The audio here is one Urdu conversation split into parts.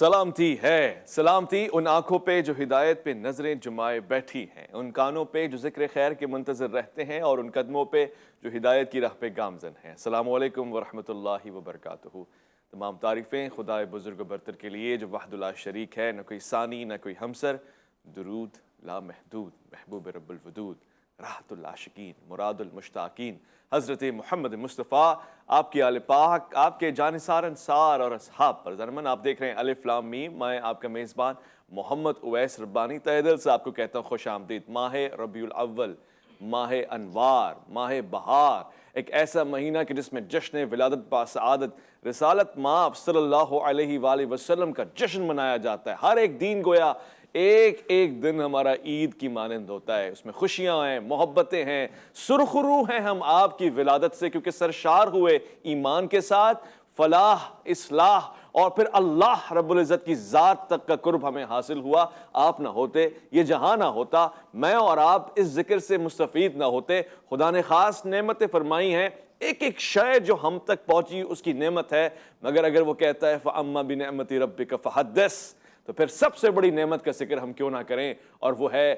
سلامتی ہے، سلامتی ان آنکھوں پہ جو ہدایت پہ نظریں جمائے بیٹھی ہیں، ان کانوں پہ جو ذکر خیر کے منتظر رہتے ہیں اور ان قدموں پہ جو ہدایت کی راہ پہ گامزن ہیں۔ السلام علیکم ورحمۃ اللہ وبرکاتہ۔ تمام تعریفیں خدائے بزرگ و برتر کے لیے جو وحدہ لا شریک ہے، نہ کوئی ثانی نہ کوئی ہمسر۔ درود لامحدود محبوب رب الودود، راحت العاشقین مراد المشتاقین حضرت محمد مصطفیٰ، آپ کی آل پاک، آپ کے جانثار انصار اور اصحاب پر زرمن۔ آپ دیکھ رہے ہیں الف لام میم، میں آپ کا میزبان محمد اویس ربانی تہہ دل سے آپ کو کہتا ہوں خوش آمدید۔ ماہ ربیع الاول، ماہ انوار، ماہ بہار، ایک ایسا مہینہ کہ جس میں جشن ولادت باسعادت رسالت مآب صلی اللہ علیہ وآلہ وسلم کا جشن منایا جاتا ہے۔ ہر ایک دین گویا ایک ایک دن ہمارا عید کی مانند ہوتا ہے، اس میں خوشیاں ہیں، محبتیں ہیں، سرخرو ہیں ہم آپ کی ولادت سے، کیونکہ سرشار ہوئے ایمان کے ساتھ، فلاح، اصلاح اور پھر اللہ رب العزت کی ذات تک کا قرب ہمیں حاصل ہوا۔ آپ نہ ہوتے، یہ جہاں نہ ہوتا، میں اور آپ اس ذکر سے مستفید نہ ہوتے۔ خدا نے خاص نعمتیں فرمائی ہیں، ایک ایک شے جو ہم تک پہنچی اس کی نعمت ہے، مگر اگر وہ کہتا ہے فَأَمَّا بِنِعْمَتِ رَبِّكَ فَحَدِّثْ، تو پھر سب سے بڑی نعمت کا ذکر ہم کیوں نہ کریں، اور وہ ہے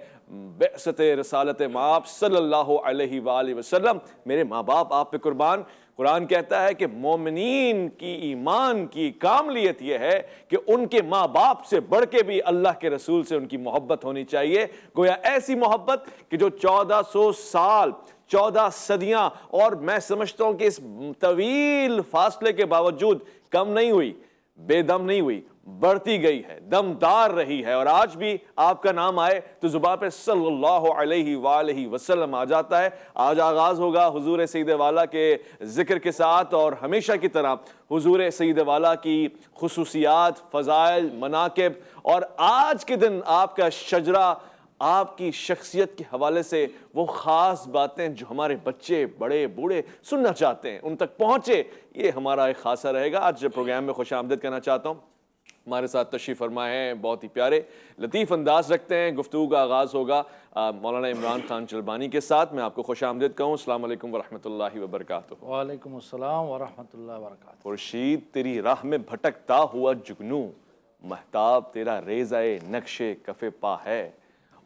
بعثت رسالت مآب صلی اللہ علیہ وآلہ وسلم۔ میرے ماں باپ آپ پہ قربان۔ قرآن کہتا ہے کہ مومنین کی ایمان کی کاملیت یہ ہے کہ ان کے ماں باپ سے بڑھ کے بھی اللہ کے رسول سے ان کی محبت ہونی چاہیے، گویا ایسی محبت کہ جو 1400 سال، 14 صدیاں، اور میں سمجھتا ہوں کہ اس طویل فاصلے کے باوجود کم نہیں ہوئی، بے دم نہیں ہوئی، بڑھتی گئی ہے، دمدار رہی ہے، اور آج بھی آپ کا نام آئے تو زبان پہ صلی اللہ علیہ وآلہ وسلم آ جاتا ہے۔ آج آغاز ہوگا حضور سید والا کے ذکر کے ساتھ، اور ہمیشہ کی طرح حضور سید والا کی خصوصیات، فضائل، مناقب، اور آج کے دن آپ کا شجرہ، آپ کی شخصیت کے حوالے سے وہ خاص باتیں جو ہمارے بچے، بڑے، بوڑھے سننا چاہتے ہیں، ان تک پہنچے، یہ ہمارا ایک خاصہ رہے گا۔ آج پروگرام میں خوش آمدید کرنا چاہتا ہوں، ہمارے ساتھ تشریف فرما ہیں، بہت ہی پیارے لطیف انداز رکھتے ہیں۔ گفتگو کا آغاز ہوگا مولانا عمران خان چلبانی کے ساتھ۔ میں آپ کو خوش آمدید کہوں۔ السلام علیکم ورحمۃ اللہ وبرکاتہ۔ وعلیکم السلام ورحمۃ اللہ وبرکاتہ۔ خورشید تیری راہ میں بھٹکتا ہوا جگنوں، مہتاب تیرا ریزہ نقش کف پا ہے،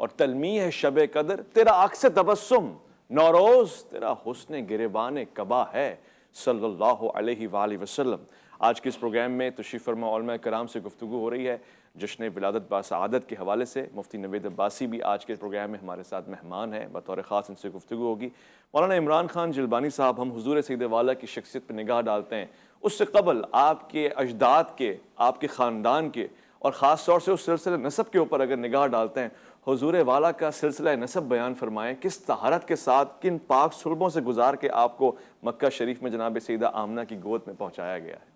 اور تلمیح ہے شب قدر تیرا عکس تبسم، نوروز تیرا حسن گریبان قبا ہے، صلی اللہ علیہ وآلہ وسلم۔ آج کے اس پروگرام میں تشریف فرما علماء کرام سے گفتگو ہو رہی ہے جشن ولادت باسعادت کے حوالے سے۔ مفتی نوید عباسی بھی آج کے پروگرام میں ہمارے ساتھ مہمان ہیں، بطور خاص ان سے گفتگو ہوگی۔ مولانا عمران خان جلبانی صاحب، ہم حضور سید والا کی شخصیت پہ نگاہ ڈالتے ہیں، اس سے قبل آپ کے اجداد کے، آپ کے خاندان کے، اور خاص طور سے اس سلسلہ نسب کے اوپر اگر نگاہ ڈالتے ہیں، حضور والا کا سلسلہ نسب بیان فرمائیں، کس طہارت کے ساتھ، کن پاک صلبوں سے گزار کے آپ کو مکہ شریف میں جناب سیدہ آمنہ کی گود میں پہنچایا گیا ہے؟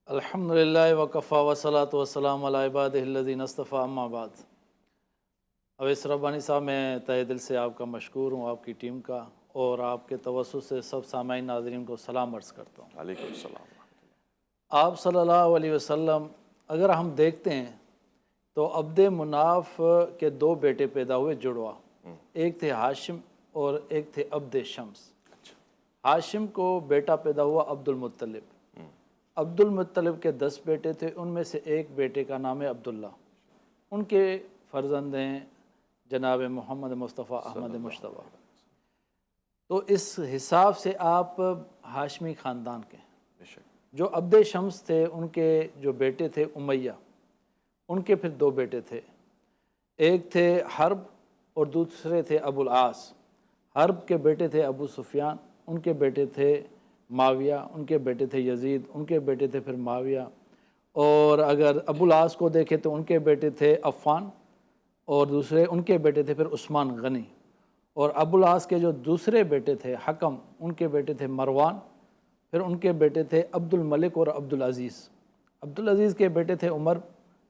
الحمدللہ وکفیٰ والصلاۃ والسلام علی عبادہ الذین اصطفیٰ، اما بعد۔ اویس ربانی صاحب، میں تہہ دل سے آپ کا مشکور ہوں، آپ کی ٹیم کا، اور آپ کے توسط سے سب سامعین ناظرین کو سلام عرض کرتا ہوں۔ علیکم السلام۔ آپ صلی اللہ علیہ وسلم اگر ہم دیکھتے ہیں تو عبد مناف کے 2 بیٹے پیدا ہوئے جڑوا، ایک تھے ہاشم اور ایک تھے عبد شمس۔ ہاشم کو بیٹا پیدا ہوا عبد المطلب۔ عبد المطلب کے 10 بیٹے تھے، ان میں سے ایک بیٹے کا نام ہے عبداللہ، ان کے فرزند ہیں جناب محمد مصطفیٰ احمد مجتبیٰ۔ تو اس حساب سے آپ ہاشمی خاندان کے ہیں۔ جو عبد شمس تھے، ان کے جو بیٹے تھے امیہ، ان کے پھر 2 بیٹے تھے، ایک تھے حرب اور دوسرے تھے ابو العاص۔ حرب کے بیٹے تھے ابو سفیان، ان کے بیٹے تھے معاویہ، ان کے بیٹے تھے یزید، ان کے بیٹے تھے پھر معاویہ۔ اور اگر ابو العاص کو دیکھیں تو ان کے بیٹے تھے عفان، اور دوسرے ان کے بیٹے تھے پھر عثمان غنی۔ اور ابو العاص کے جو دوسرے بیٹے تھے حکم، ان کے بیٹے تھے مروان، پھر ان کے بیٹے تھے عبد الملک اور عبد العزیز۔ عبد العزیز کے بیٹے تھے عمر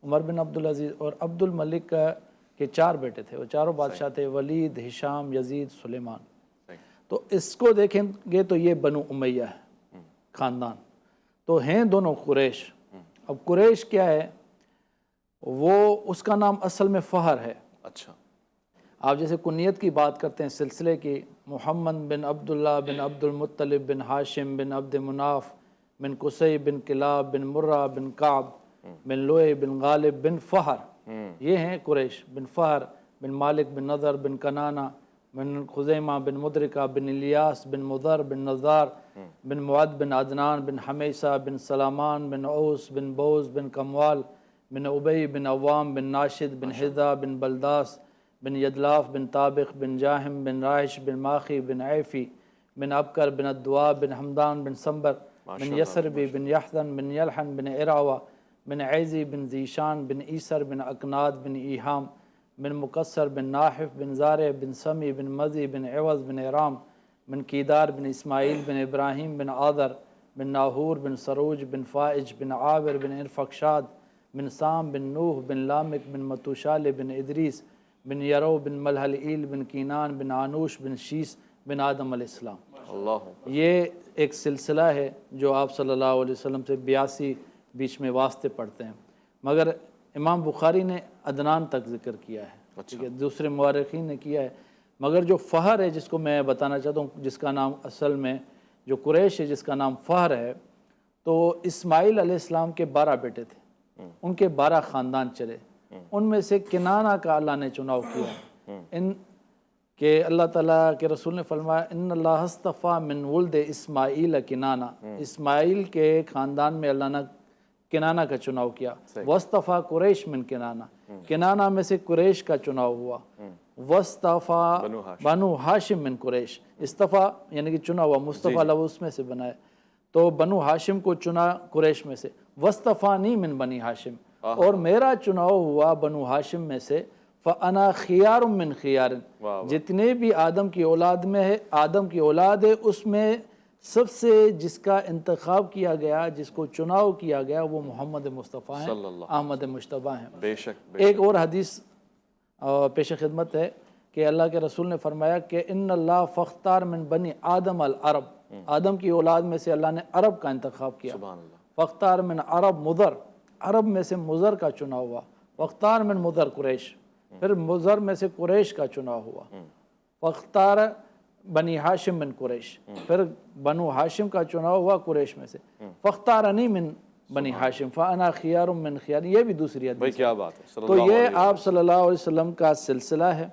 بن عبد العزیز، اور عبد الملک کے 4 بیٹے تھے، وہ چاروں بادشاہ تھے، ولید، ہشام، یزید، سلیمان۔ تو اس کو دیکھیں گے تو یہ بنو امیہ ہے خاندان، تو ہیں دونوں قریش۔ اب قریش کیا ہے، وہ اس کا نام اصل میں فہر ہے۔ اچھا، آپ جیسے کنیت کی بات کرتے ہیں سلسلے کی، محمد بن عبداللہ بن عبد المطلب بن ہاشم بن عبد مناف بن قصی بن کلاب بن مرہ بن کعب، بن لوئے بن غالب بن فہر، یہ ہیں قریش، بن فہر بن مالک بن نضر بن کنانہ بن خزیمہ بن مدرکہ بن الیاس بن مضر بن نزار بن معد بن عدنان بن حمیسہ بن سلامان بن اوس بن بوز بن کموال بن ابی بن عوام بن ناشد بن حذا بن بلداس بن یدلاف بن طابق بن جاہم بن رائش بن ماخی بن عیفی بن ابکر بن الدواب بن حمدان بن سنبر بن یسربی بن یحزن بن یلحن بن عراوہ بن عیزی بن ذیشان بن عیسر بن اکناد بن ایہام بن مکسر بن ناحف بن زارع بن سمی بن مزی بن عوض بن ارام بن کیدار بن اسماعیل بن ابراہیم بن آذر بن ناہور بن سروج بن فائج بن عابر بن ارفقشاد بن سام بن نوح بن لامک بن متوشال بن ادریس بن یرو بن ملحلئیل بن کینان بن آنوش بن شیس بن آدم علیہ السلام۔ اللہ، یہ ایک سلسلہ ہے جو آپ صلی اللہ علیہ وسلم سے 82 بیچ میں واسطے پڑھتے ہیں، مگر امام بخاری نے عدنان تک ذکر کیا ہے، ٹھیک ہے، دوسرے مورخین نے کیا ہے، مگر جو فہر ہے جس کو میں بتانا چاہتا ہوں، جس کا نام اصل میں جو قریش ہے جس کا نام فہر ہے، تو اسماعیل علیہ السلام کے 12 بیٹے تھے، ان کے 12 خاندان چلے، ان میں سے کنانہ کا اللہ نے چناؤ کیا، ان کہ اللہ تعالیٰ کے رسول نے فرمایا ان اللہ اصطفیٰ من ولد اسماعیل کنانہ، اسماعیل کے خاندان میں اللہ نے کنانہ کا چناؤ کیا، واصطفیٰ قریش من کنانہ، کنانہ میں سے قریش کا چناؤ ہوا، واصطفیٰ بنو ہاشم من قریش، استفا یعنی کہ چنا ہوا، مصطفیٰ لفظ اس میں سے بنائے، تو بنو ہاشم کو چنا قریش میں سے، واصطفانی من بنی ہاشم، اور میرا چناؤ ہوا بنو ہاشم میں سے، فَأَنَا خِيَارٌ مِّن خِيَارٍ، جتنے بھی آدم کی اولاد میں ہے، آدم کی اولاد ہے، اس میں سب سے جس کا انتخاب کیا گیا، جس کو چناؤ کیا گیا، وہ محمد مصطفیٰ ہیں، احمد مجتبیٰ ہیں۔ بے شک ایک اور حدیث پیش خدمت ہے کہ اللہ کے رسول نے فرمایا کہ ان اللہ فختار من بنی آدم العرب، آدم کی اولاد میں سے اللہ نے عرب کا انتخاب کیا، سبحان اللہ، فختار من عرب مضر، عرب میں سے مضر کا چناؤ ہوا، فختار من مضر قریش، پھر مضر میں سے قریش کا چناؤ ہوا، فختار بنی ہاشم من قریش، پھر بنو ہاشم کا چناؤ ہوا قریش میں سے، فختارنی من بنی ہاشم فانا خیار من خیار، یہ بھی دوسری بھائی حدیث کیا بات ہے، تو یہ آپ صلی اللہ علیہ وسلم کا سلسلہ ہے،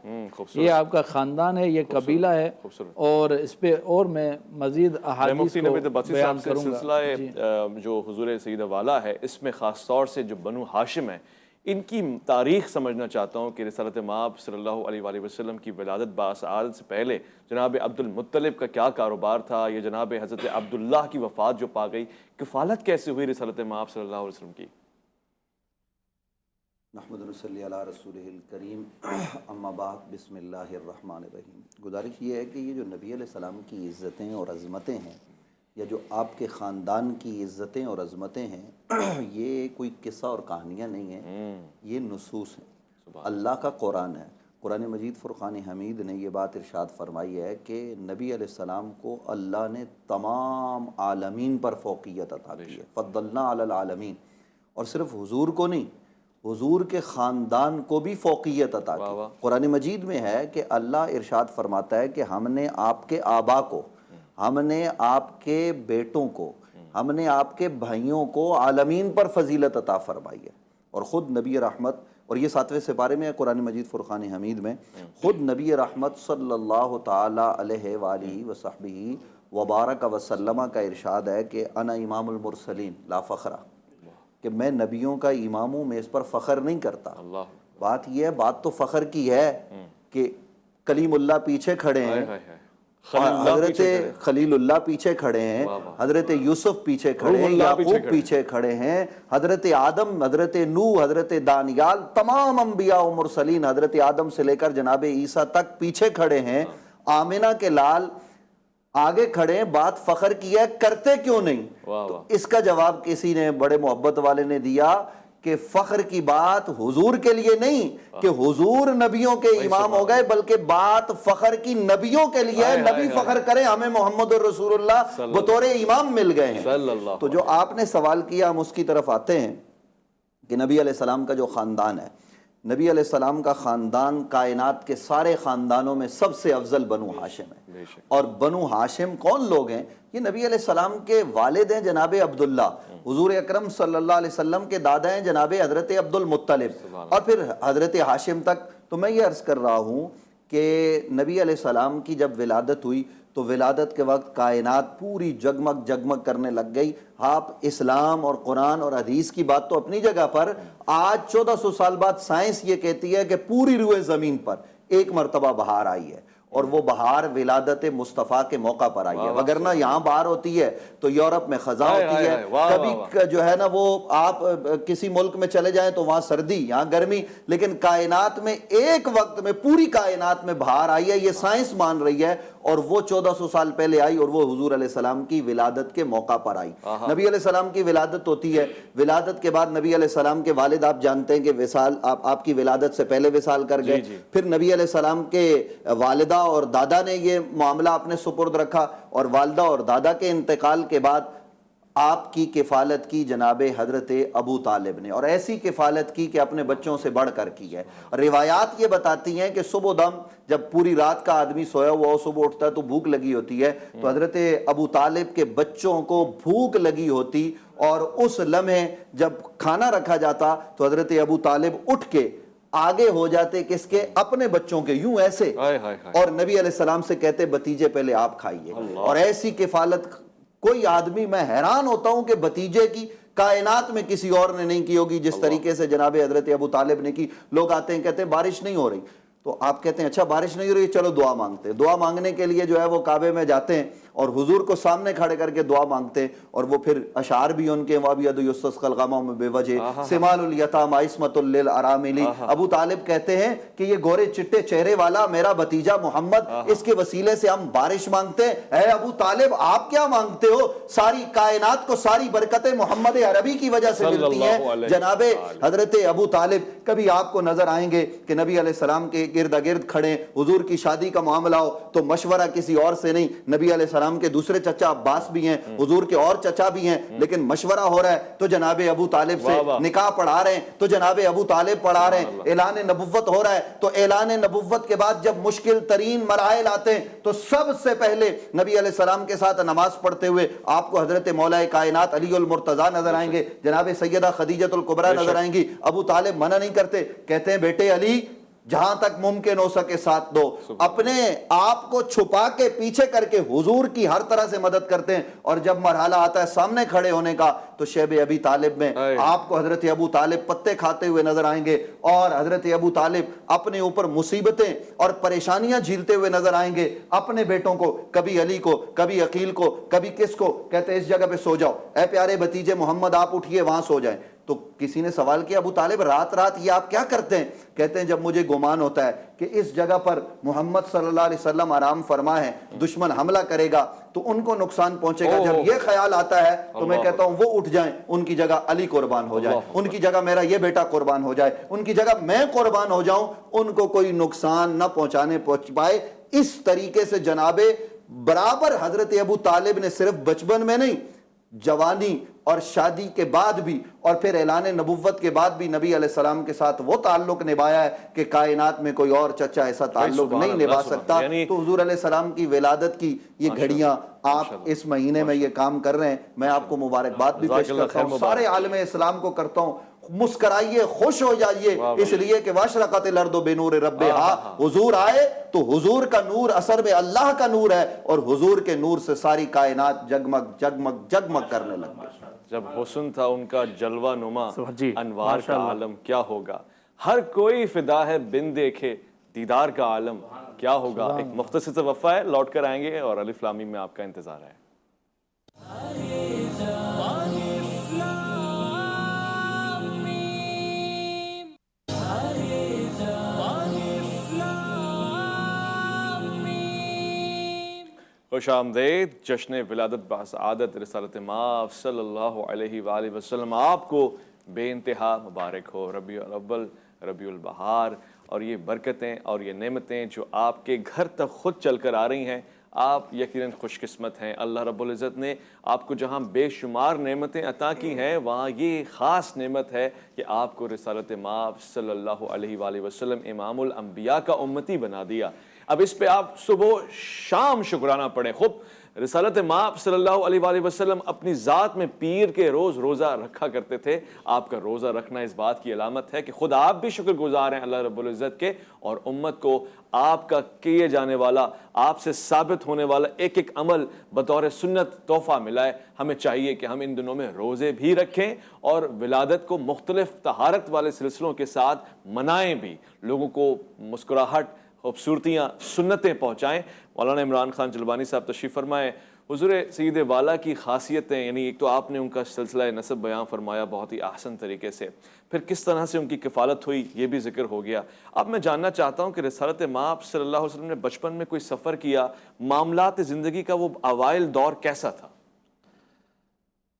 یہ آپ کا خاندان ہے، یہ قبیلہ ہے، اور اس پہ اور میں مزید احادیث مفتی کو نبی بسی بیان صاحب سے کروں گا۔ سلسلہ جو حضور سید والا ہے، اس میں خاص طور سے جو بنو ہاشم ہیں، ان کی تاریخ سمجھنا چاہتا ہوں کہ رسالت مآب صلی اللہ علیہ وآلہ وسلم کی ولادت باسعادت سے پہلے جناب عبد المطلب کا کیا کاروبار تھا، یہ جناب حضرت عبداللہ کی وفات جو پا گئی، کفالت کیسے ہوئی رسالت مآب صلی اللہ علیہ وسلم کی؟ نحمد صلی علی رسول الکریم، اما بعد، بسم اللہ الرحمن الرحیم۔ گزارش یہ ہے کہ یہ جو نبی علیہ السلام کی عزتیں اور عظمتیں ہیں، یا جو آپ کے خاندان کی عزتیں اور عظمتیں ہیں، یہ کوئی قصہ اور کہانیاں نہیں ہیں، یہ نصوص ہیں، اللہ کا قرآن ہے۔ قرآن مجید فرقان حمید نے یہ بات ارشاد فرمائی ہے کہ نبی علیہ السلام کو اللہ نے تمام عالمین پر فوقیت عطا کی ہے، فضلنا علی العالمین، اور صرف حضور کو نہیں، حضور کے خاندان کو بھی فوقیت عطا کی۔ قرآن مجید میں ہے کہ اللہ ارشاد فرماتا ہے کہ ہم نے آپ کے آبا کو، ہم نے آپ کے بیٹوں کو، ہم نے آپ کے بھائیوں کو عالمین پر فضیلت عطا فرمائی ہے، اور خود نبی رحمت، اور یہ 7ویں سپارے میں ہے قرآن مجید فرقان حمید میں، خود نبی رحمت صلی اللہ تعالی علیہ وآلہ وصحبہ وبارک وسلم کا ارشاد ہے کہ انا امام المرسلین لا فخرہ، کہ میں نبیوں کا امام ہوں، میں اس پر فخر نہیں کرتا۔ بات یہ ہے، بات تو فخر کی ہے کہ کلیم اللہ پیچھے کھڑے ہیں، حضرت خلیل اللہ پیچھے کھڑے ہیں، حضرت یوسف پیچھے کھڑے ہیں، یعقوب پیچھے کھڑے ہیں، حضرت آدم، حضرت نوح، حضرت دانیال، تمام انبیاء و مرسلین حضرت آدم سے لے کر جناب عیسیٰ تک پیچھے کھڑے ہیں، آمنہ کے لال آگے کھڑے ہیں، بات فخر کی ہے، کرتے کیوں نہیں؟ تو اس کا جواب کسی نے بڑے محبت والے نے دیا کہ فخر کی بات حضور کے لیے نہیں کہ حضور نبیوں کے امام ہو گئے، بلکہ بات فخر کی نبیوں کے لیے ہے، نبی فخر کریں ہمیں محمد الرسول اللہ بطور امام مل گئے ہیں۔ تو جو آپ نے سوال کیا، ہم اس کی طرف آتے ہیں کہ نبی علیہ السلام کا جو خاندان ہے، نبی علیہ السلام کا خاندان کائنات کے سارے خاندانوں میں سب سے افضل بنو ہاشم ہے۔ اور بنو ہاشم کون لوگ ہیں؟ یہ نبی علیہ السلام کے والد ہیں جناب عبداللہ، حضور اکرم صلی اللہ علیہ وسلم کے دادا ہیں جناب حضرت عبد المطلب، اور پھر حضرت ہاشم تک۔ تو میں یہ عرض کر رہا ہوں کہ نبی علیہ السلام کی جب ولادت ہوئی تو ولادت کے وقت کائنات پوری جگمگ جگمگ کرنے لگ گئی۔ آپ اسلام اور قرآن اور حدیث کی بات تو اپنی جگہ پر، آج 1400 سال بعد سائنس یہ کہتی ہے کہ پوری روئے زمین پر ایک مرتبہ بہار آئی ہے، اور وہ بہار ولادت مصطفیٰ کے موقع پر آئی ہے، وگرنہ یہاں بہار ہوتی ہے تو یورپ میں خزاں ہوتی ہے، کبھی جو ہے نا وہ آپ کسی ملک میں چلے جائیں تو وہاں سردی یہاں گرمی، لیکن کائنات میں ایک وقت میں پوری کائنات میں بہار آئی ہے، یہ سائنس مان رہی ہے، اور وہ 1400 سال پہلے آئی، اور وہ حضور علیہ السلام کی ولادت کے موقع پر آئی۔ نبی علیہ السلام کی ولادت ہوتی ہے، ولادت کے بعد نبی علیہ السلام کے والد آپ جانتے ہیں کہ وصال آپ کی ولادت سے پہلے وصال کر گئے، پھر نبی علیہ السلام کے والدہ اور دادا نے یہ معاملہ اپنے سپرد رکھا، اور والدہ اور دادا کے انتقال کے بعد آپ کی کفالت کی جناب حضرت ابو طالب نے، اور ایسی کفالت کی کہ اپنے بچوں سے بڑھ کر کی ہے۔ روایات یہ بتاتی ہیں کہ صبح دم جب پوری رات کا آدمی سویا ہوا ہو، صبح اٹھتا ہے تو بھوک لگی ہوتی ہے، تو حضرت ابو طالب کے بچوں کو بھوک لگی ہوتی، اور اس لمحے جب کھانا رکھا جاتا تو حضرت ابو طالب اٹھ کے آگے ہو جاتے کس کے؟ اپنے بچوں کے، یوں ایسے، اور نبی علیہ السلام سے کہتے بتیجے پہلے آپ کھائیے۔ اور ایسی کفالت کوئی آدمی، میں حیران ہوتا ہوں کہ بتیجے کی کائنات میں کسی اور نے نہیں کی ہوگی جس طریقے سے جناب حضرت ابو طالب نے کی۔ لوگ آتے ہیں کہتے ہیں بارش نہیں ہو رہی، تو آپ کہتے ہیں اچھا بارش نہیں ہو رہی، چلو دعا مانگتے ہیں۔ دعا مانگنے کے لیے جو ہے وہ کعبے میں جاتے ہیں اور حضور کو سامنے کھڑے کر کے دعا مانگتے ہیں، اور وہ پھر اشعار بھی ان کے وَابْيَضُ يُسْتَسْقَى الْغَمَامُ بِوَجْهِهِ سِمَالُ الْيَتَامَى عِصْمَةٌ لِّلْأَرَامِلِ۔ ابو طالب کہتے ہیں کہ یہ گورے چٹے چہرے والا میرا بھتیجا محمد، اس کے وسیلے سے ہم بارش مانگتے ہیں۔ اے ابو طالب آپ کیا مانگتے ہو؟ ساری کائنات کو ساری برکتیں محمد عربی کی وجہ سے ملتی ہیں۔ جناب حضرت ابو طالب کبھی آپ کو نظر آئیں گے کہ نبی علیہ السلام کے گرد گرد کھڑے، حضور کی شادی کا معاملہ ہو تو مشورہ کسی اور سے نہیں، نبی علیہ السلام کے دوسرے چچا عباس بھی ہیں، حضور کے اور چچا بھی ہیں، لیکن مشورہ ہو رہا ہے تو جناب ابو طالب سے، نکاح پڑھا رہے ہیں تو جناب ابو طالب پڑھا رہے ہیں، اعلان نبوت ہو رہا ہے تو اعلان نبوت کے بعد جب مشکل ترین مراحل آتے ہیں تو سب سے پہلے نبی علیہ السلام کے ساتھ نماز پڑھتے ہوئے آپ کو حضرت مولا کائنات علی المرتضیٰ نظر آئیں گے، جناب سیدہ خدیجۃ الکبریٰ نظر آئیں گی۔ ابو طالب منع نہیں کرتے، کہتے ہیں بیٹے علی جہاں تک ممکن ہو سکے ساتھ دو، اپنے آپ کو چھپا کے پیچھے کر کے حضور کی ہر طرح سے مدد کرتے ہیں، اور جب مرحلہ آتا ہے سامنے کھڑے ہونے کا تو شیب ابی طالب میں آپ کو حضرت ابو طالب پتے کھاتے ہوئے نظر آئیں گے، اور حضرت ابو طالب اپنے اوپر مصیبتیں اور پریشانیاں جھیلتے ہوئے نظر آئیں گے، اپنے بیٹوں کو، کبھی علی کو، کبھی عقیل کو، کبھی کس کو، کہتے ہیں اس جگہ پہ سو جاؤ، اے پیارے بھتیجے محمد آپ اٹھیے وہاں سو جائیں۔ تو کسی نے سوال کیا ابو طالب رات رات یہ آپ کیا کرتے ہیں؟ کہتے ہیں جب مجھے گمان ہوتا ہے کہ اس جگہ پر محمد صلی اللہ علیہ وسلم آرام فرما ہے، دشمن حملہ کرے گا تو ان کو نقصان پہنچے گا، جب یہ خیال آتا ہے تو میں کہتا ہوں وہ اٹھ جائیں، ان کی جگہ علی قربان ہو جائے، ان کی جگہ میرا یہ بیٹا قربان ہو جائے، ان کی جگہ میں قربان ہو جاؤں، ان کو کوئی نقصان نہ پہنچ پائے۔ اس طریقے سے جناب برابر حضرت ابو طالب نے صرف بچپن میں نہیں، جوانی اور شادی کے بعد بھی، اور پھر اعلان نبوت کے بعد بھی نبی علیہ السلام کے ساتھ وہ تعلق نبھایا ہے کہ کائنات میں کوئی اور چچا ایسا تعلق نہیں نبھا سکتا۔ تو حضور علیہ السلام کی ولادت کی یہ گھڑیاں آپ اس مہینے میں یہ کام کر رہے ہیں، میں آپ کو مبارکباد بھی پیش کرتا ہوں، سارے عالم اسلام کو کرتا ہوں، مسکرائیے، خوش ہو جائیے، اس لیے کہ واشرقت الارض بنور ربہا، حضور آئے تو حضور کا نور اثر میں اللہ کا نور ہے، اور حضور کے نور سے ساری کائنات جگمگ جگمگ جگمگ کرنے لگ گئی۔ جب حسن تھا ان کا جلوہ نما، انوار کا عالم کیا ہوگا، ہر کوئی فدا ہے بن دیکھے دیدار کا عالم کیا ہوگا۔ ایک مختصر سے وقفہ ہے، لوٹ کر آئیں گے اور الف لام میم میں آپ کا انتظار ہے۔ خوش آمدید جشن ولادت بسعادت رسالت مآب صلی اللہ علیہ وآلہ وسلم آپ کو بے انتہا مبارک ہو۔ ربیع الاول، ربیع البہار، اور یہ برکتیں اور یہ نعمتیں جو آپ کے گھر تک خود چل کر آ رہی ہیں، آپ یقیناً خوش قسمت ہیں. اللہ رب العزت نے آپ کو جہاں بے شمار نعمتیں عطا کی ہیں وہاں یہ خاص نعمت ہے کہ آپ کو رسالت مآب صلی اللہ علیہ وآلہ وسلم امام الانبیاء کا امتی بنا دیا. اب اس پہ آپ صبح شام شکرانہ پڑھیں. خوب رسالت مآب صلی اللہ علیہ وآلہ وسلم اپنی ذات میں پیر کے روز روزہ رکھا کرتے تھے. آپ کا روزہ رکھنا اس بات کی علامت ہے کہ خود آپ بھی شکر گزار ہیں اللہ رب العزت کے, اور امت کو آپ کا کیے جانے والا, آپ سے ثابت ہونے والا ایک ایک عمل بطور سنت تحفہ ملا ہے. ہمیں چاہیے کہ ہم ان دنوں میں روزے بھی رکھیں اور ولادت کو مختلف طہارت والے سلسلوں کے ساتھ منائیں بھی, لوگوں کو مسکراہٹ, خوبصورتیاں, سنتیں پہنچائیں. مولانا عمران خان جلبانی صاحب تشریف فرمائے. حضور سید والا کی خاصیتیں, یعنی ایک تو آپ نے ان کا سلسلہ نسب بیان فرمایا بہت ہی احسن طریقے سے, پھر کس طرح سے ان کی کفالت ہوئی یہ بھی ذکر ہو گیا. اب میں جاننا چاہتا ہوں کہ رسالت مآب صلی اللہ علیہ وسلم نے بچپن میں کوئی سفر کیا, معاملات زندگی کا وہ اوائل دور کیسا تھا؟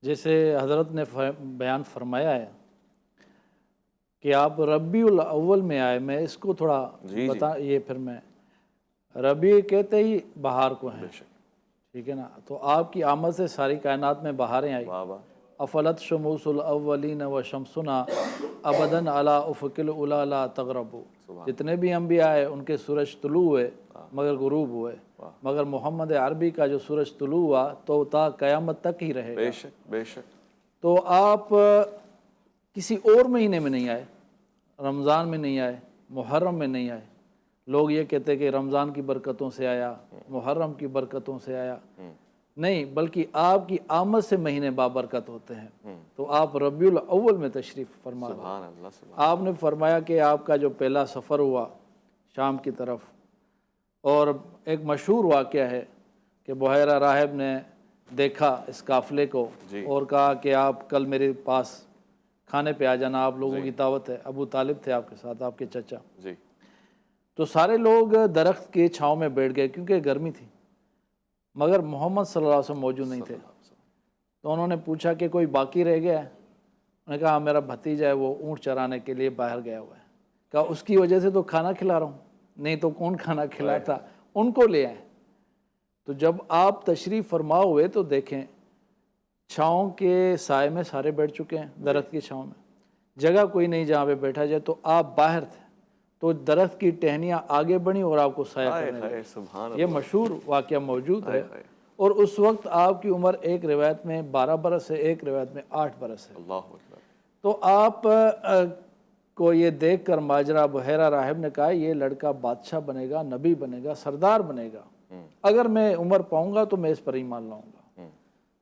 جیسے حضرت نے بیان فرمایا ہے کہ آپ ربیع الاول میں آئے, میں اس کو تھوڑا بتا, یہ پھر میں ربیع کہتے ہی بہار کو ہیں, ٹھیک ہے نا, تو آپ کی آمد سے ساری کائنات میں بہاریں آئی. افلت شموس الاولین و شمسنا ابدن علی افق العلا لا تغرب. جتنے بھی انبیاء آئے ان کے سورج طلوع ہوئے مگر غروب ہوئے, مگر محمد عربی کا جو سورج طلوع ہوا تو تا قیامت تک ہی رہے گا. بے شک بے شک. تو آپ کسی اور مہینے میں نہیں آئے, رمضان میں نہیں آئے, محرم میں نہیں آئے. لوگ یہ کہتے کہ رمضان کی برکتوں سے آیا, محرم کی برکتوں سے آیا, نہیں, بلکہ آپ کی آمد سے مہینے بابرکت ہوتے ہیں. تو آپ ربیع الاول میں تشریف فرما. سبحان اللہ. آپ نے فرمایا کہ آپ کا جو پہلا سفر ہوا شام کی طرف, اور ایک مشہور واقعہ ہے کہ بحیرہ راہب نے دیکھا اس قافلے کو اور کہا کہ آپ کل میرے پاس کھانے پہ آ جانا, آپ لوگوں کی دعوت ہے. ابو طالب تھے آپ کے ساتھ, آپ کے چچا. تو سارے لوگ درخت کے چھاؤں میں بیٹھ گئے کیونکہ گرمی تھی, مگر محمد صلی اللہ علیہ وسلم موجود نہیں تھے. تو انہوں نے پوچھا کہ کوئی باقی رہ گیا ہے؟ انہوں نے کہا میرا بھتیجا ہے, وہ اونٹ چرانے کے لیے باہر گیا ہوا ہے. کہا اس کی وجہ سے تو کھانا کھلا رہا ہوں, نہیں تو کون کھانا کھلاتا, ان کو لے آئے. تو جب آپ تشریف فرما ہوئے تو دیکھیں چھاؤں کے سائے میں سارے بیٹھ چکے ہیں, درخت کی چھاؤں میں جگہ کوئی نہیں جہاں پہ بیٹھا جائے. تو آپ باہر تھے تو درخت کی ٹہنیاں آگے بڑھیں اور آپ کو سایہ کرنے لگے. یہ مشہور واقعہ موجود ہے. اور اس وقت آپ کی عمر ایک روایت میں 12 برس ہے, ایک روایت میں 8 برس ہے. اللہ اکبر. تو آپ کو یہ دیکھ کر ماجرا بحیرہ راہب نے کہا یہ لڑکا بادشاہ بنے گا, نبی بنے گا, سردار بنے گا, اگر میں عمر پاؤں گا تو میں اس پر ایمان لاؤں گا.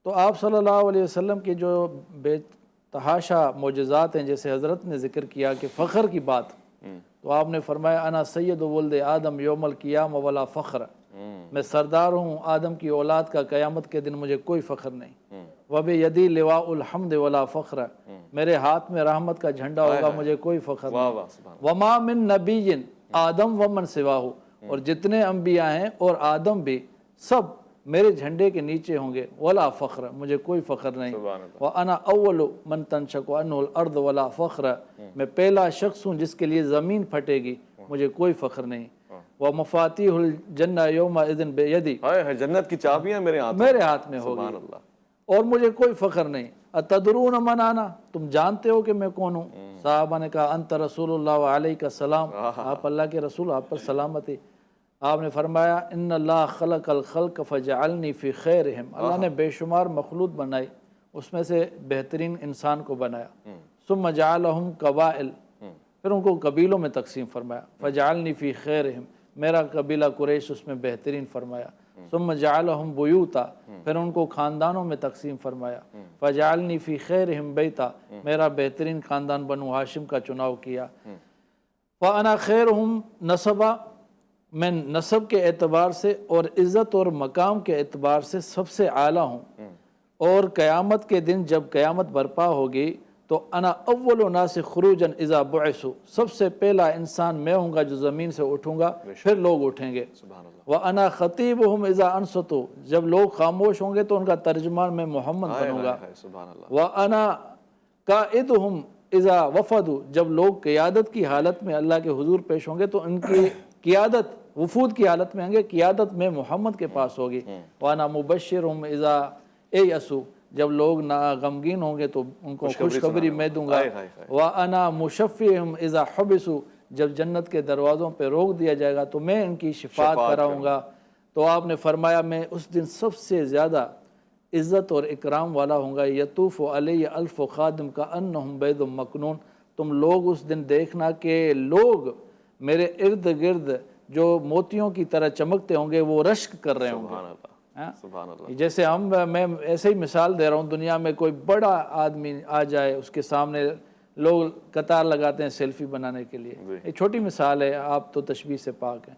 تو آپ صلی اللہ علیہ وسلم کی جو بے تحاشا معجزات ہیں, جیسے حضرت نے ذکر کیا کہ فخر کی بات, تو آپ نے فرمایا انا سید ولد آدم یوم القیامہ ولا فخر, میں سردار ہوں آدم کی اولاد کا, قیامت کے دن مجھے کوئی فخر نہیں. وبیدی لواء الحمد ولا فخر, میرے ہاتھ میں رحمت کا جھنڈا ہوگا, مجھے کوئی فخر نہیں. وما من نبی آدم ومن سواہ, اور جتنے انبیاء ہیں اور آدم بھی سب میرے جھنڈے کے نیچے ہوں گے. ولا فخر, مجھے کوئی فخر نہیں. وانا اول من تنشق عنہ الارض ولا فخر, میں پہلا شخص ہوں جس کے لیے زمین پھٹے گی, مجھے کوئی فخر نہیں. ومفاتیح الجنہ یومئذ بیدی, جنت کی چابیاں میرے ہاتھ میں ہوگی, اور مجھے کوئی فخر نہیں. اتدرون من انا, تم جانتے ہو کہ میں کون ہوں؟ صحابہ نے کہا انت رسول اللہ علیہ السلام, آپ اللہ کے رسول, آپ پر سلامتی. آپ نے فرمایا ان اللہ خلق الخلق فجعلنی فی خیرہم, اللہ نے بے شمار مخلوق بنائی, اس میں سے بہترین انسان کو بنایا. ثم جعلہم قبائل, پھر ان کو قبیلوں میں تقسیم فرمایا. فجعلنی فی خیرہم, میرا قبیلہ قریش اس میں بہترین فرمایا. ثم جعلہم بیوتا, پھر ان کو خاندانوں میں تقسیم فرمایا. فجعلنی فی خیرہم بیتا, میرا بہترین خاندان بنو ہاشم کا چناؤ کیا. فانا خیرہم نسبا, میں نسب کے اعتبار سے اور عزت اور مقام کے اعتبار سے سب سے اعلیٰ ہوں. اور قیامت کے دن جب قیامت برپا ہوگی تو انا اول الناس خروجا اذا بعثوا, سب سے پہلا انسان میں ہوں گا جو زمین سے اٹھوں گا, پھر لوگ اٹھیں گے. وانا خطیبہم اذا انصتوا, جب لوگ خاموش ہوں گے تو ان کا ترجمان میں محمد بنوں گا. وانا قائدہم اذا وفدوا، جب لوگ قیادت کی حالت میں اللہ کے حضور پیش ہوں گے تو ان کی قیادت وفود کی حالت میں ہوں گے، قیادت میں محمد کے پاس ہوگی۔ وانا مبشرہم اذا ایسوا، جب لوگ غمگین ہوں گے تو ان کو خوشخبری میں دوں گا۔ وانا مشفعہم اذا حبسوا، جب جنت کے دروازوں پہ روک دیا جائے گا تو میں ان کی شفاعت کراؤں گا۔ تو آپ نے فرمایا میں اس دن سب سے زیادہ عزت اور اکرام والا ہوں گا۔ یطوف علیہ الف خادم کانہم بید مکنون، تم لوگ اس دن دیکھنا کہ لوگ میرے ارد گرد جو موتیوں کی طرح چمکتے ہوں گے وہ رشک کر رہے ہوں گے۔ سبحان اللہ۔ جیسے میں ایسے ہی مثال دے رہا ہوں، دنیا میں کوئی بڑا آدمی آ جائے، اس کے سامنے لوگ قطار لگاتے ہیں سیلفی بنانے کے لیے، یہ چھوٹی مثال ہے، آپ تو تشبیہ سے پاک ہیں۔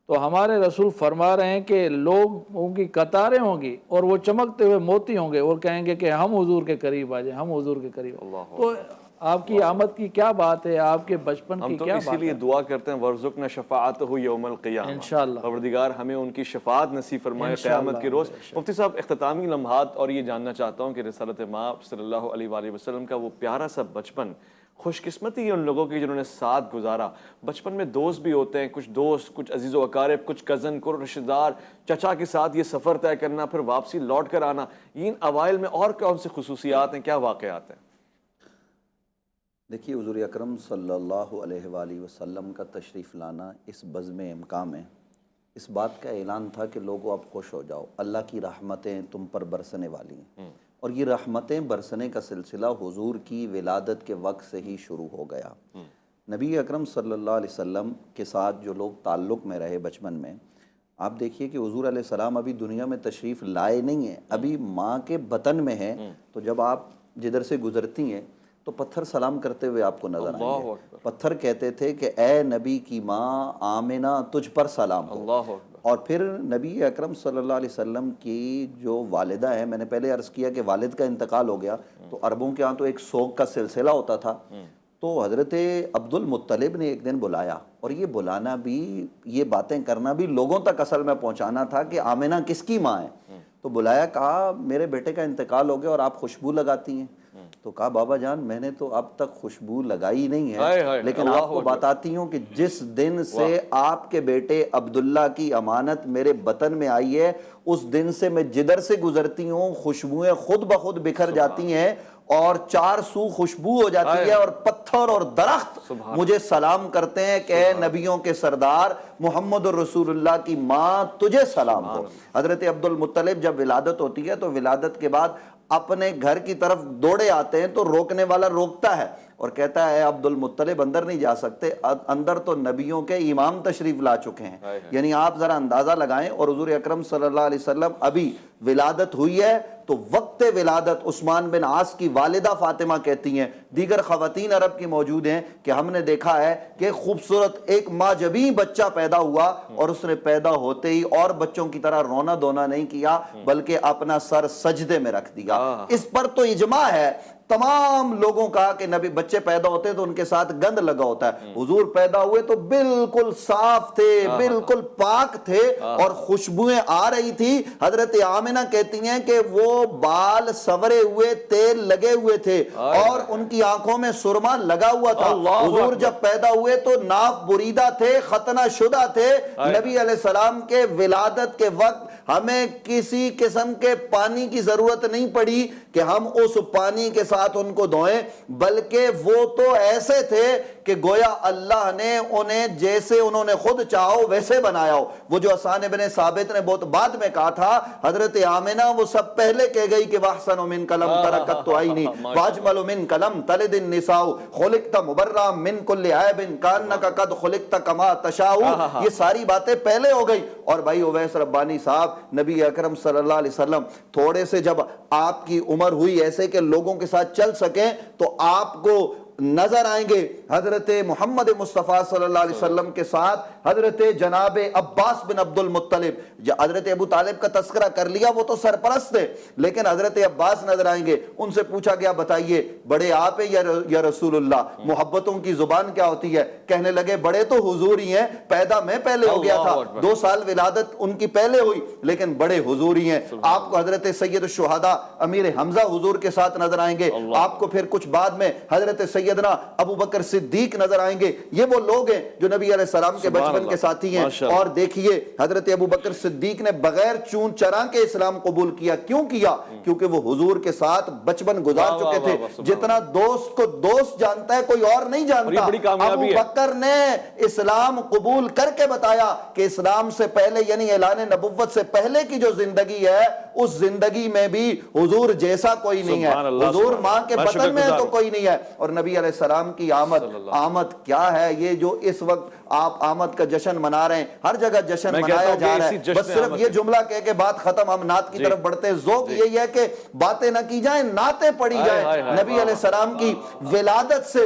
تو ہمارے رسول فرما رہے ہیں کہ لوگوں کی قطاریں ہوں گی اور وہ چمکتے ہوئے موتی ہوں گے اور کہیں گے کہ ہم حضور کے قریب آ جائیں، ہم حضور کے قریب۔ تو آپ کی آمد کی کیا بات ہے، آپ کے بچپن کی کیا ہم بات تو اسی لیے دعا کرتے ہیں وَارْزُقْنَا شَفَاعَتَهُ یوم القیامہ، انشاءاللہ پروردگار ہمیں ان کی شفاعت نصیب فرمائے قیامت کے روز۔ مفتی صاحب اختتامی لمحات، اور یہ جاننا چاہتا ہوں کہ رسالت مآب صلی اللہ علیہ وآلہ وسلم کا وہ پیارا سا بچپن، خوش قسمتی ہے ان لوگوں کی جنہوں نے ساتھ گزارا۔ بچپن میں دوست بھی ہوتے ہیں، کچھ دوست، کچھ عزیز و اقارب، کچھ کزن، کچھ رشتہ دار، چچا کے ساتھ یہ سفر طے کرنا، پھر واپسی لوٹ کر آنا، ان اوائل میں اور کون سی خصوصیات ہیں، کیا واقعات ہیں؟ دیکھیے حضور اکرم صلی اللہ علیہ وآلہ وسلم کا تشریف لانا اس بزم امکان میں اس بات کا اعلان تھا کہ لوگوں اب خوش ہو جاؤ، اللہ کی رحمتیں تم پر برسنے والی ہیں۔ اور یہ رحمتیں برسنے کا سلسلہ حضور کی ولادت کے وقت سے ہی شروع ہو گیا۔ نبی اکرم صلی اللہ علیہ وسلم کے ساتھ جو لوگ تعلق میں رہے بچپن میں، آپ دیکھیے کہ حضور علیہ السلام ابھی دنیا میں تشریف لائے نہیں ہیں، ابھی ماں کے بطن میں ہیں۔ تو جب آپ جدھر سے گزرتی ہیں تو پتھر سلام کرتے ہوئے آپ کو نظر آئیں گے۔ پتھر کہتے تھے کہ اے نبی کی ماں آمنہ تجھ پر سلام ہو۔ اور پھر نبی اکرم صلی اللہ علیہ وسلم کی جو والدہ ہے، میں نے پہلے عرض کیا کہ والد کا انتقال ہو گیا تو عربوں کے ہاں تو ایک سوگ کا سلسلہ ہوتا تھا، تو حضرت عبد المطلب نے ایک دن بلایا، اور یہ بلانا بھی، یہ باتیں کرنا بھی لوگوں تک اصل میں پہنچانا تھا کہ آمنہ کس کی ماں ہے۔ تو بلایا، کہا میرے بیٹے کا انتقال ہو گیا اور آپ خوشبو لگاتی ہیں۔ تو کہا بابا جان میں نے تو اب تک خوشبو لگائی نہیں ہے، لیکن آپ کو بتاتی ہوں کہ جس دن سے آپ کے بیٹے عبداللہ کی امانت میرے بطن میں آئی ہے، اس دن سے میں جدھر سے گزرتی ہوں خوشبوئیں خود بخود بکھر جاتی ہیں اور چار سو خوشبو ہو جاتی ہے، اور پتھر اور درخت مجھے سلام کرتے ہیں کہ اے نبیوں کے سردار محمد الرسول اللہ کی ماں تجھے سلام ہو۔ حضرت عبد المطلب جب ولادت ہوتی ہے تو ولادت کے بعد اپنے گھر کی طرف دوڑے آتے ہیں تو روکنے والا روکتا ہے اور کہتا ہے اے عبد المطلب اندر نہیں جا سکتے، اندر تو نبیوں کے امام تشریف لا چکے ہیں۔ یعنی آپ ذرا اندازہ لگائیں، اور حضور اکرم صلی اللہ علیہ وسلم ابھی ولادت ہوئی ہے تو وقت ولادت عثمان بن عاص کی والدہ فاطمہ کہتی ہیں، دیگر خواتین عرب کی موجود ہیں، کہ ہم نے دیکھا ہے کہ خوبصورت ایک ماجبی بچہ پیدا ہوا اور اس نے پیدا ہوتے ہی اور بچوں کی طرح رونا دھونا نہیں کیا بلکہ اپنا سر سجدے میں رکھ دیا۔ اس پر تو اجماع ہے تمام لوگوں کا کہ نبی بچے پیدا ہوتے تو ان کے ساتھ گند لگا ہوتا ہے، حضور پیدا ہوئے تو بالکل صاف تھے، بالکل پاک تھے اور خوشبوئیں آ رہی تھی۔ حضرت آمنہ کہتی ہیں کہ وہ بال سنورے ہوئے، تیل لگے ہوئے تھے اور ان کی آنکھوں میں سرما لگا ہوا تھا۔ حضور جب پیدا ہوئے تو ناف بریدہ تھے، ختنہ شدہ تھے۔ نبی علیہ السلام کے ولادت کے وقت ہمیں کسی قسم کے پانی کی ضرورت نہیں پڑی کہ ہم اس پانی کے ساتھ ان کو دھوئیں، بلکہ وہ تو ایسے تھے کہ گویا اللہ نے انہیں جیسے انہوں نے خود چاہو ویسے بنایا ہو۔ وہ جو حسان بن ثابت نے بہت بعد میں کہا تھا، حضرت آمنہ وہ سب پہلے کہہ گئی کہ وَأَحْسَنُ مِنْكَ لَمْ تَرَكَتْ عَيْنِي وَأَجْمَلُ مِنْكَ لَمْ تَلِدِ النِّسَاءُ خُلِقْتَ مُبَرًّا مِنْ كُلِّ عَيْبٍ كَأَنَّكَ قَدْ خُلِقْتَ كَمَا تَشَاءُ۔ یہ ساری باتیں پہلے ہو گئی۔ اور بھائی اویس ربانی صاحب، نبی اکرم صلی اللہ علیہ وسلم تھوڑے سے جب آپ کی عمر ہوئی ایسے کہ لوگوں کے ساتھ چل سکیں تو آپ کو نظر آئیں گے حضرت محمد مصطفیٰ صلی اللہ علیہ وسلم کے ساتھ حضرت جناب عباس بن عبد المطلب۔ حضرت ابو طالب کا تذکرہ کر لیا، وہ تو سرپرست تھے، لیکن حضرت عباس نظر آئیں گے۔ ان سے پوچھا گیا بتائیے بڑے آپ ہیں یا رسول اللہ، محبتوں کی زبان کیا ہوتی ہے؟ کہنے لگے بڑے تو حضور ہی ہیں، پیدا میں پہلے ہو گیا تھا، 2 سال ولادت ان کی پہلے ہوئی، لیکن بڑے حضور ہی ہیں۔ آپ کو حضرت سید الشہداء امیر حمزہ حضور کے ساتھ نظر آئیں گے، آپ کو پھر کچھ بعد میں حضرت سید سیدنا ابو بکر صدیق نظر آئیں گے. یہ وہ لوگ ہیں جو نبی علیہ السلام کے بچپن کے ساتھی ہیں. اور دیکھیے حضرت ابو بکر صدیق نے بغیر چون چراں کے اسلام قبول کیا. کیوں کیا؟ کیونکہ وہ حضور کے ساتھ بچپن گزار چکے تھے. جتنا دوست کو دوست جانتا ہے کوئی اور نہیں جانتا. ابو بکر نے اسلام قبول کر کے بتایا کہ اسلام سے پہلے یعنی اعلان نبوت سے پہلے کی جو زندگی ہے اس زندگی میں بھی حضور جیسا کوئی نہیں ہے. حضور ماں کے بطن میں تو کوئی نہیں ہے. اور نبی علیہ السلام کی آمد کیا ہے؟ یہ جو اس وقت آپ آمد کا جشن منا رہے ہیں, ہر جگہ جشن منایا جا رہا ہے. بس صرف یہ جملہ کہہ کے بات ختم, ہم نعت کی طرف بڑھتے ہیں. ذوق یہی ہے کہ باتیں نہ کی جائیں, نعتیں پڑھی جائیں. نبی علیہ السلام کی ولادت سے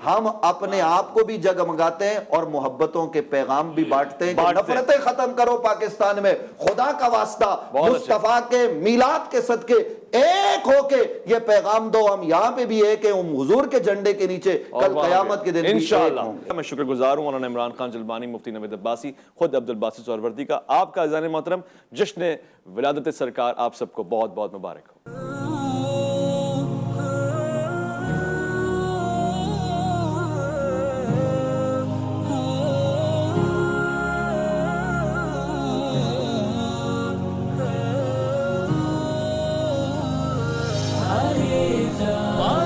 ہم اپنے آپ کو بھی جگمگاتے ہیں اور محبتوں کے پیغام بھی بانٹتے ہیں کہ نفرتیں ختم کرو پاکستان میں, خدا کا واسطہ مصطفیٰ کے میلاد کے صدقے ایک ہو کے یہ پیغام دو. ہم یہاں پہ بھی ایک ہیں, ہم حضور کے جھنڈے کے نیچے, کل قیامت کے دن بھی ایک ہوں گے. میں شکر گزار ہوں مولانا عمران خان جلبانی, مفتی نوید عباسی, خود عبد الباسط سہروردی کا. آپ کا عزیزان محترم جشن ولادت سرکار آپ سب کو بہت بہت مبارک ہو. Hare Rama